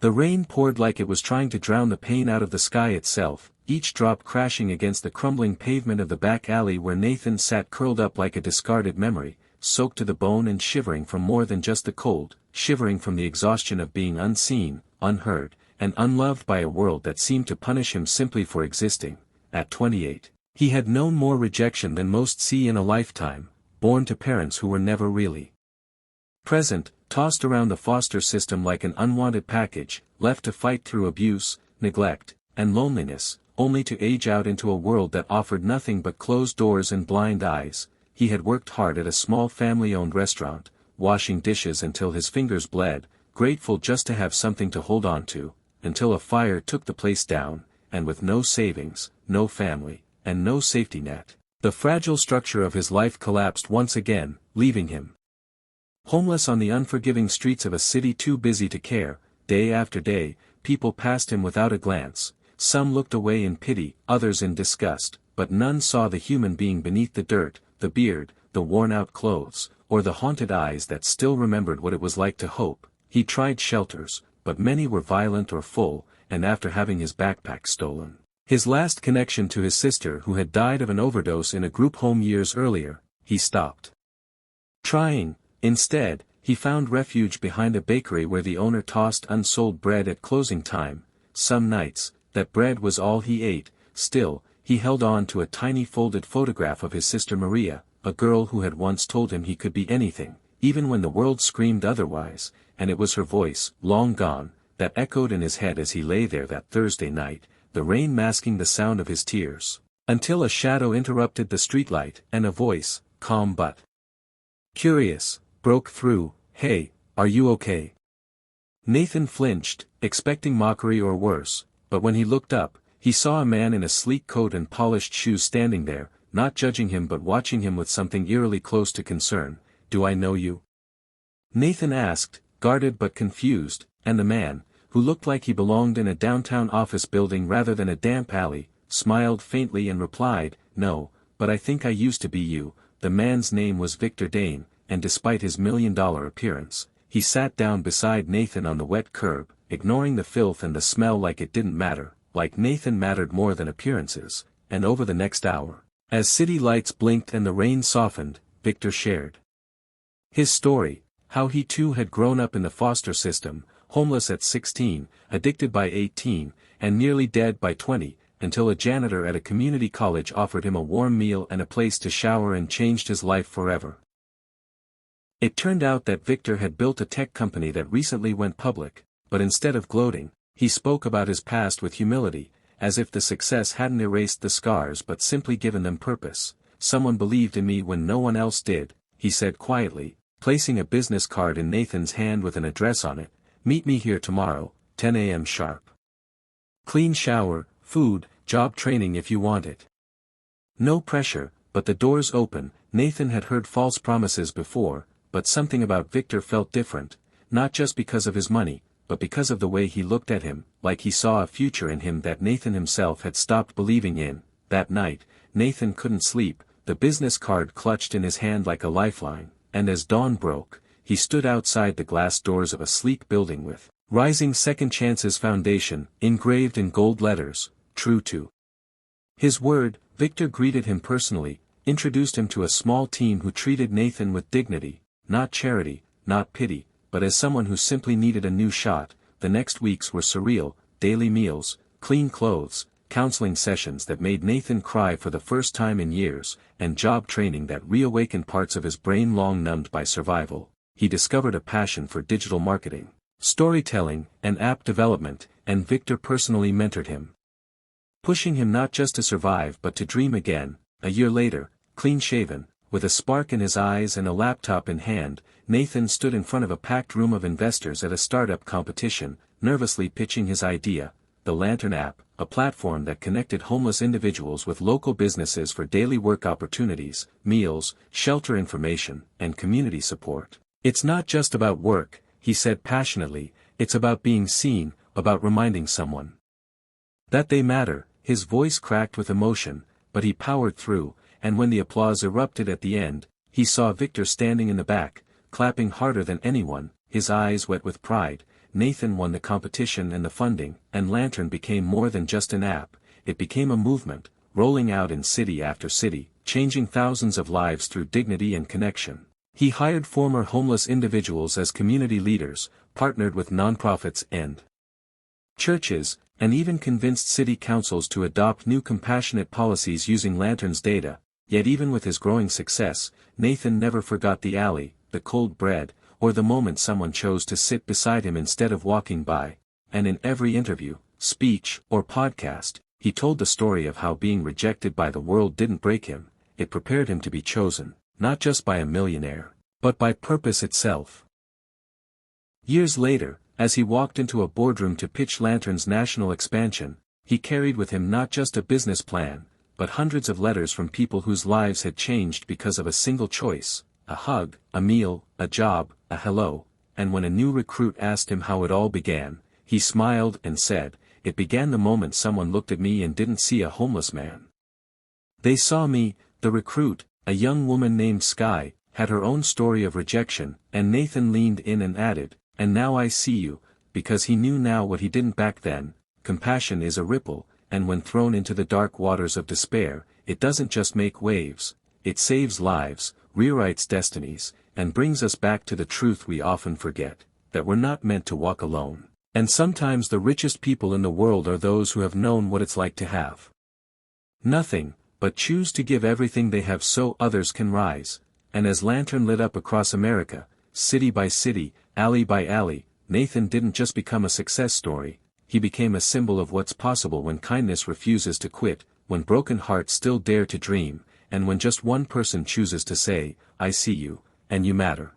The rain poured like it was trying to drown the pain out of the sky itself, each drop crashing against the crumbling pavement of the back alley where Nathan sat curled up like a discarded memory, soaked to the bone and shivering from more than just the cold, shivering from the exhaustion of being unseen, unheard, and unloved by a world that seemed to punish him simply for existing. At 28, he had known more rejection than most see in a lifetime, born to parents who were never really present, tossed around the foster system like an unwanted package, left to fight through abuse, neglect, and loneliness, only to age out into a world that offered nothing but closed doors and blind eyes. He had worked hard at a small family-owned restaurant, washing dishes until his fingers bled, grateful just to have something to hold on to, until a fire took the place down, and with no savings, no family, and no safety net, the fragile structure of his life collapsed once again, leaving him homeless on the unforgiving streets of a city too busy to care. Day after day, people passed him without a glance, some looked away in pity, others in disgust, but none saw the human being beneath the dirt, the beard, the worn-out clothes, or the haunted eyes that still remembered what it was like to hope. He tried shelters, but many were violent or full, and after having his backpack stolen, his last connection to his sister who had died of an overdose in a group home years earlier, he stopped trying. Instead, he found refuge behind a bakery where the owner tossed unsold bread at closing time. Some nights, that bread was all he ate. Still, he held on to a tiny folded photograph of his sister Maria, a girl who had once told him he could be anything, even when the world screamed otherwise, and it was her voice, long gone, that echoed in his head as he lay there that Thursday night, the rain masking the sound of his tears, until a shadow interrupted the streetlight, and a voice, calm but curious, broke through. "Hey, are you okay?" Nathan flinched, expecting mockery or worse, but when he looked up, he saw a man in a sleek coat and polished shoes standing there, not judging him but watching him with something eerily close to concern. "Do I know you?" Nathan asked, guarded but confused, and the man, who looked like he belonged in a downtown office building rather than a damp alley, smiled faintly and replied, "No, but I think I used to be you." The man's name was Victor Dane, and despite his $1,000,000 appearance, he sat down beside Nathan on the wet curb, ignoring the filth and the smell like it didn't matter, like Nathan mattered more than appearances. And over the next hour, as city lights blinked and the rain softened, Victor shared his story, how he too had grown up in the foster system, homeless at 16, addicted by 18, and nearly dead by 20, until a janitor at a community college offered him a warm meal and a place to shower and changed his life forever. It turned out that Victor had built a tech company that recently went public, but instead of gloating, he spoke about his past with humility, as if the success hadn't erased the scars but simply given them purpose. "Someone believed in me when no one else did," he said quietly, placing a business card in Nathan's hand with an address on it. "Meet me here tomorrow, 10 a.m. sharp. Clean shower, food, job training if you want it. No pressure, but the door's open." Nathan had heard false promises before, but something about Victor felt different, not just because of his money, but because of the way he looked at him, like he saw a future in him that Nathan himself had stopped believing in. That night, Nathan couldn't sleep, the business card clutched in his hand like a lifeline, and as dawn broke, he stood outside the glass doors of a sleek building with "Rising Second Chances Foundation" engraved in gold letters. True to his word, Victor greeted him personally, introduced him to a small team who treated Nathan with dignity, not charity, not pity, but as someone who simply needed a new shot. The next weeks were surreal: daily meals, clean clothes, counseling sessions that made Nathan cry for the first time in years, and job training that reawakened parts of his brain long numbed by survival. He discovered a passion for digital marketing, storytelling, and app development, and Victor personally mentored him, pushing him not just to survive but to dream again. A year later, clean-shaven, with a spark in his eyes and a laptop in hand, Nathan stood in front of a packed room of investors at a startup competition, nervously pitching his idea, the Lantern app, a platform that connected homeless individuals with local businesses for daily work opportunities, meals, shelter information, and community support. "It's not just about work," he said passionately, "it's about being seen, about reminding someone that they matter." His voice cracked with emotion, but he powered through, and when the applause erupted at the end, he saw Victor standing in the back, clapping harder than anyone, his eyes wet with pride. Nathan won the competition and the funding, and Lantern became more than just an app, it became a movement, rolling out in city after city, changing thousands of lives through dignity and connection. He hired former homeless individuals as community leaders, partnered with nonprofits and churches, and even convinced city councils to adopt new compassionate policies using Lantern's data. Yet even with his growing success, Nathan never forgot the alley, the cold bread, or the moment someone chose to sit beside him instead of walking by. And in every interview, speech, or podcast, he told the story of how being rejected by the world didn't break him, it prepared him to be chosen, not just by a millionaire, but by purpose itself. Years later, as he walked into a boardroom to pitch Lantern's national expansion, he carried with him not just a business plan, but hundreds of letters from people whose lives had changed because of a single choice, a hug, a meal, a job, a hello, and when a new recruit asked him how it all began, he smiled and said, "It began the moment someone looked at me and didn't see a homeless man. They saw me." The recruit, a young woman named Sky, had her own story of rejection, and Nathan leaned in and added, "And now I see you," because he knew now what he didn't back then. Compassion is a ripple, and when thrown into the dark waters of despair, it doesn't just make waves, it saves lives, rewrites destinies, and brings us back to the truth we often forget, that we're not meant to walk alone. And sometimes the richest people in the world are those who have known what it's like to have nothing, but choose to give everything they have so others can rise. And as Lantern lit up across America, city by city, alley by alley, Nathan didn't just become a success story, he became a symbol of what's possible when kindness refuses to quit, when broken hearts still dare to dream, and when just one person chooses to say, "I see you, and you matter."